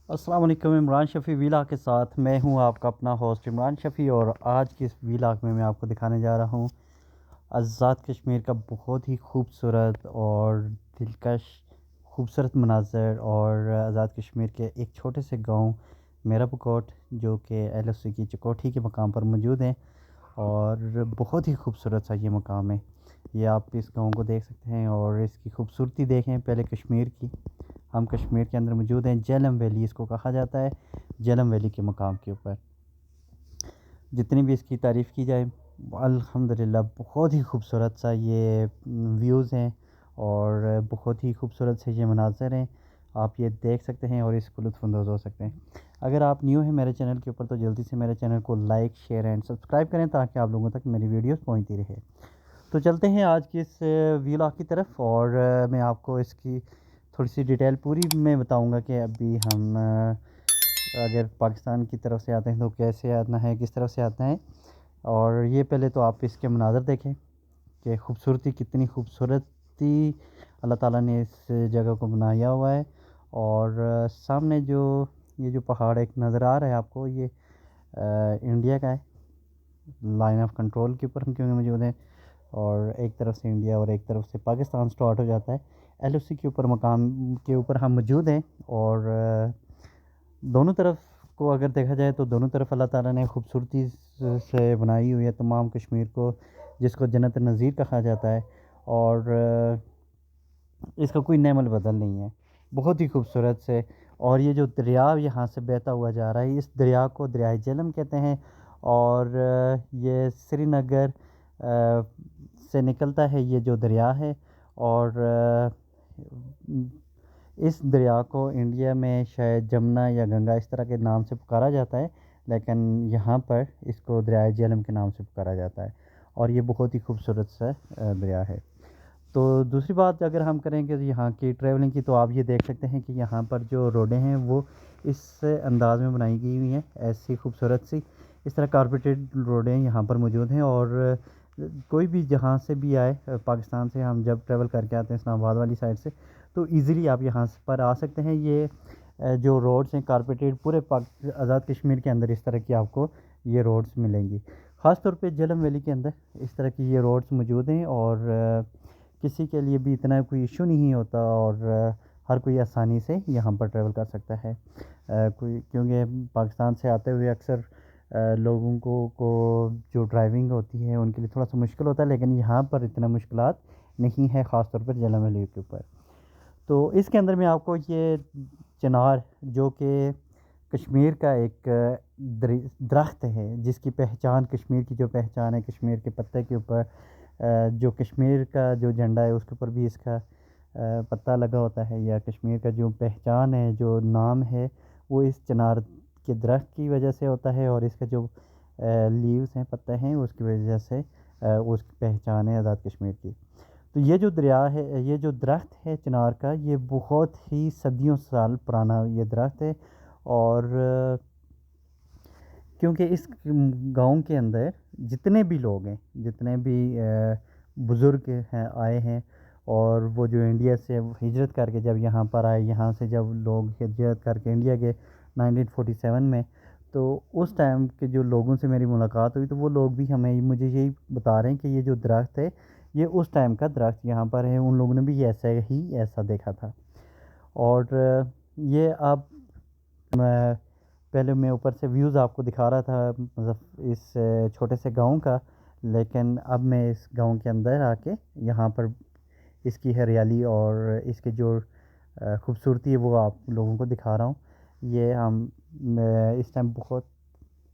अस्सलाम वालेकुम। इमरान शफ़ी व्लॉग के साथ मैं हूं आपका अपना होस्ट इमरान शफ़ी। और आज की इस व्लॉग में मैं आपको दिखाने जा रहा हूं आज़ाद कश्मीर का बहुत ही खूबसूरत और दिलकश खूबसूरत मनाज़र और आज़ाद कश्मीर के एक छोटे से गांव मेराबकोट जो कि LOC की चकोठी के मकाम पर मौजूद है। और बहुत ही खूबसूरत सा ये मकाम है। ये आप इस गांव को देख सकते हैं और इसकी खूबसूरती देखें पहले कश्मीर की। हम कश्मीर के अंदर मौजूद हैं, झेलम वैली इसको कहा जाता है। झेलम वैली के मकाम के ऊपर जितनी भी इसकी तारीफ़ की जाए अल्हम्दुलिल्लाह बहुत ही खूबसूरत सा ये व्यूज़ हैं और बहुत ही खूबसूरत से ये मनाज़र हैं। आप ये देख सकते हैं और इसको लुत्फ़अंदोज़ हो सकते हैं। अगर आप न्यू हैं मेरे चैनल के ऊपर तो जल्दी से मेरे चैनल को लाइक शेयर एंड सब्सक्राइब करें ताकि आप लोगों तक मेरी वीडियोस पहुंचती रहे। तो चलते हैं आज की इस व्लॉग की तरफ और मैं आपको इसकी थोड़ी सी डिटेल पूरी मैं बताऊंगा कि अभी हम अगर पाकिस्तान की तरफ से आते हैं तो कैसे आना है, किस तरफ से आते हैं। और ये पहले तो आप इसके मनाज़र देखें कि खूबसूरती कितनी खूबसूरती अल्लाह ताला ने इस जगह को बनाया हुआ है। और सामने जो ये जो पहाड़ एक नज़र आ रहा है आपको, ये इंडिया का है। लाइन ऑफ कंट्रोल के ऊपर हम क्योंकि मौजूद हैं और एक तरफ से इंडिया और एक तरफ से पाकिस्तान स्टार्ट हो जाता है। LOC के ऊपर मकाम के ऊपर हम मौजूद हैं। और दोनों तरफ को अगर देखा जाए तो दोनों तरफ अल्लाह ताला ने खूबसूरती से बनाई हुई है तमाम कश्मीर को, जिसको जन्नत नज़ीर कहा जाता है। और इसका कोई नेमल बदल नहीं है, बहुत ही खूबसूरत से। और ये जो दरिया यहाँ से बहता हुआ जा रहा है, इस दरिया को दरियाए झेलम कहते हैं। और ये श्रीनगर से निकलता है ये जो दरिया है। और इस दरिया को इंडिया में शायद जमुना या गंगा इस तरह के नाम से पुकारा जाता है, लेकिन यहाँ पर इसको दरियाए झेलम के नाम से पुकारा जाता है। और ये बहुत ही खूबसूरत सा दरिया है। तो दूसरी बात अगर हम करेंगे तो यहाँ की ट्रैवलिंग की, तो आप ये देख सकते हैं कि यहाँ पर जो रोडें हैं वो इस अंदाज़ में बनाई गई हुई हैं, ऐसी खूबसूरत सी इस तरह कारपेटेड रोडें यहाँ पर मौजूद हैं। और कोई भी जहाँ से भी आए, पाकिस्तान से हम जब ट्रैवल करके आते हैं इस्लामाबाद वाली साइड से, तो इजीली आप यहाँ पर आ सकते हैं। ये जो रोड्स हैं कारपेटेड पूरे आज़ाद कश्मीर के अंदर इस तरह की आपको ये रोड्स मिलेंगी। ख़ास तौर पे झेलम वैली के अंदर इस तरह की ये रोड्स मौजूद हैं। और किसी के लिए भी इतना कोई इशू नहीं होता और हर कोई आसानी से यहाँ पर ट्रैवल कर सकता है। कोई क्योंकि पाकिस्तान से आते हुए अक्सर लोगों को जो ड्राइविंग होती है उनके लिए थोड़ा सा मुश्किल होता है, लेकिन यहाँ पर इतना मुश्किलात नहीं है, ख़ास तौर पर झेलम वैली के ऊपर। तो इसके अंदर मैं आपको ये चिनार जो कि कश्मीर का एक दरख्त है, जिसकी पहचान कश्मीर की जो पहचान है कश्मीर के पत्ते के ऊपर, जो कश्मीर का जो झंडा है उसके ऊपर भी इसका पत्ता लगा होता है, या कश्मीर का जो पहचान है जो नाम है वो इस चिनार के दरख्त की वजह से होता है। और इसका जो लीव्स हैं, पत्ते हैं, उसकी वजह से उसकी पहचान है आज़ाद कश्मीर की। तो ये जो दरिया है, ये जो दरख्त है चिनार का, ये बहुत ही सदियों साल पुराना ये दरख्त है। और क्योंकि इस गांव के अंदर जितने भी लोग हैं, जितने भी बुज़ुर्ग हैं आए हैं, और वो जो इंडिया से हिजरत करके जब यहाँ पर आए, यहाँ से जब लोग हिजरत करके इंडिया के 1947 में, तो उस टाइम के जो लोगों से मेरी मुलाकात हुई तो वो लोग भी हमें मुझे यही बता रहे हैं कि ये जो दरख्त है ये उस टाइम का दरख्त यहाँ पर है, उन लोगों ने भी ऐसा ही ऐसा देखा था। और ये आप पहले मैं ऊपर से व्यूज़ आपको दिखा रहा था मतलब इस छोटे से गांव का, लेकिन अब मैं इस गांव के अंदर आके यहाँ पर इसकी हरियाली और इसकी जो खूबसूरती है वो आप लोगों को दिखा रहा हूँ। ये हम इस टाइम बहुत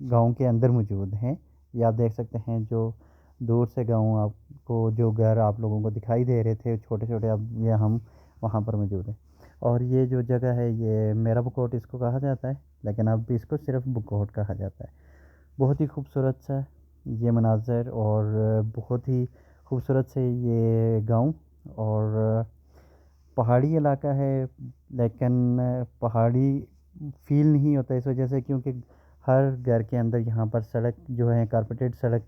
गांव के अंदर मौजूद हैं। ये आप देख सकते हैं जो दूर से गांव आपको जो घर आप लोगों को दिखाई दे रहे थे छोटे छोटे, अब ये हम वहाँ पर मौजूद हैं। और ये जो जगह है ये मेरा बकोट इसको कहा जाता है, लेकिन अब भी इसको सिर्फ बकोट कहा जाता है। बहुत ही खूबसूरत सा ये मनाज़र और बहुत ही खूबसूरत से ये गांव। और पहाड़ी इलाका है, लेकिन पहाड़ी फील नहीं होता इस वजह से क्योंकि हर घर के अंदर यहाँ पर सड़क जो है कारपेटेड सड़क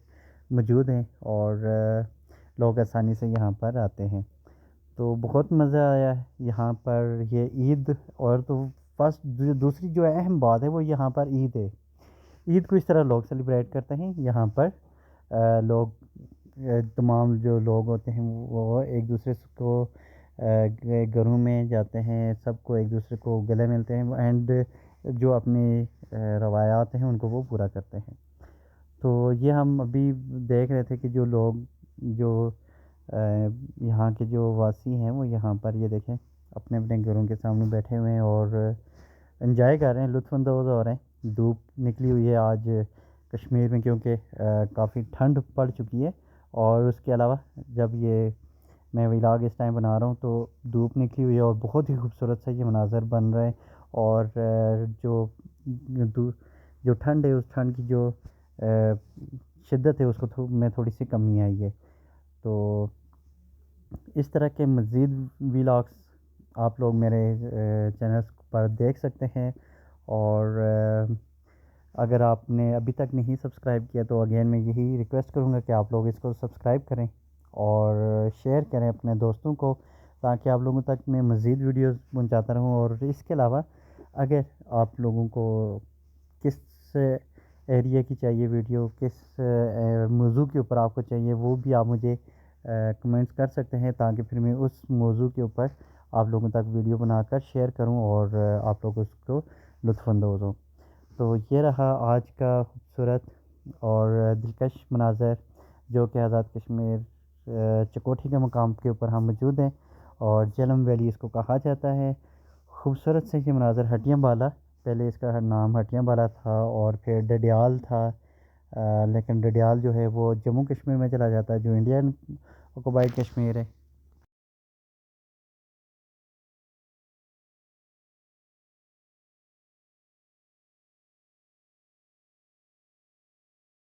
मौजूद हैं। और लोग आसानी से यहाँ पर आते हैं। तो बहुत मज़ा आया यहाँ पर। ये ईद और तो दूसरी जो अहम बात है वो यहाँ पर ईद है। ईद को इस तरह लोग सेलिब्रेट करते हैं यहाँ पर। लोग तमाम जो लोग होते हैं वो एक दूसरे को घरों में जाते हैं, सबको एक दूसरे को गले मिलते हैं एंड जो अपनी रवायात हैं उनको वो पूरा करते हैं। तो ये हम अभी देख रहे थे कि जो लोग जो अ, यहाँ के जो वासी हैं वो यहाँ पर ये देखें अपने अपने घरों के सामने बैठे हुए हैं और एंजॉय कर रहे हैं, लुत्फ़अंदोज़ हो रहे हैं। धूप निकली हुई है आज कश्मीर में क्योंकि काफ़ी ठंड पड़ चुकी है। और उसके अलावा जब ये मैं व्लॉग इस टाइम बना रहा हूँ तो धूप निकली हुई है और बहुत ही खूबसूरत सा ये मनाज़र बन रहे हैं। और जो ठंड है उस ठंड की जो शिद्दत है उसको में थोड़ी सी कमी आई है। तो इस तरह के मज़ीद व्लॉग्स आप लोग मेरे चैनल पर देख सकते हैं। और अगर आपने अभी तक नहीं सब्सक्राइब किया तो अगेन मैं यही रिक्वेस्ट करूँगा कि आप लोग इसको सब्सक्राइब करें और शेयर करें अपने दोस्तों को, ताकि आप लोगों तक मैं मज़ीद वीडियोस पहुंचाता रहूं। और इसके अलावा अगर आप लोगों को किस एरिया की चाहिए वीडियो, किस मौजू के ऊपर आपको चाहिए, वो भी आप मुझे कमेंट्स कर सकते हैं, ताकि फिर मैं उस मौजू के ऊपर आप लोगों तक वीडियो बनाकर शेयर करूं और आप लोग उसको लुत्फ़अंदोज़ हों। तो ये रहा आज का खूबसूरत और दिलकश मनाज़र जो कि आज़ाद कश्मीर चकोठी के मकाम के ऊपर हम मौजूद हैं और जेहलम वैली इसको कहा जाता है। खूबसूरत से ये मनाज़र हटियाँ बाला, पहले इसका नाम हटियाँ बाला था और फिर डडियाल था। लेकिन डडियाल जो है वो जम्मू कश्मीर में चला जाता है जो इंडियन ऑक्युपाइड कश्मीर है।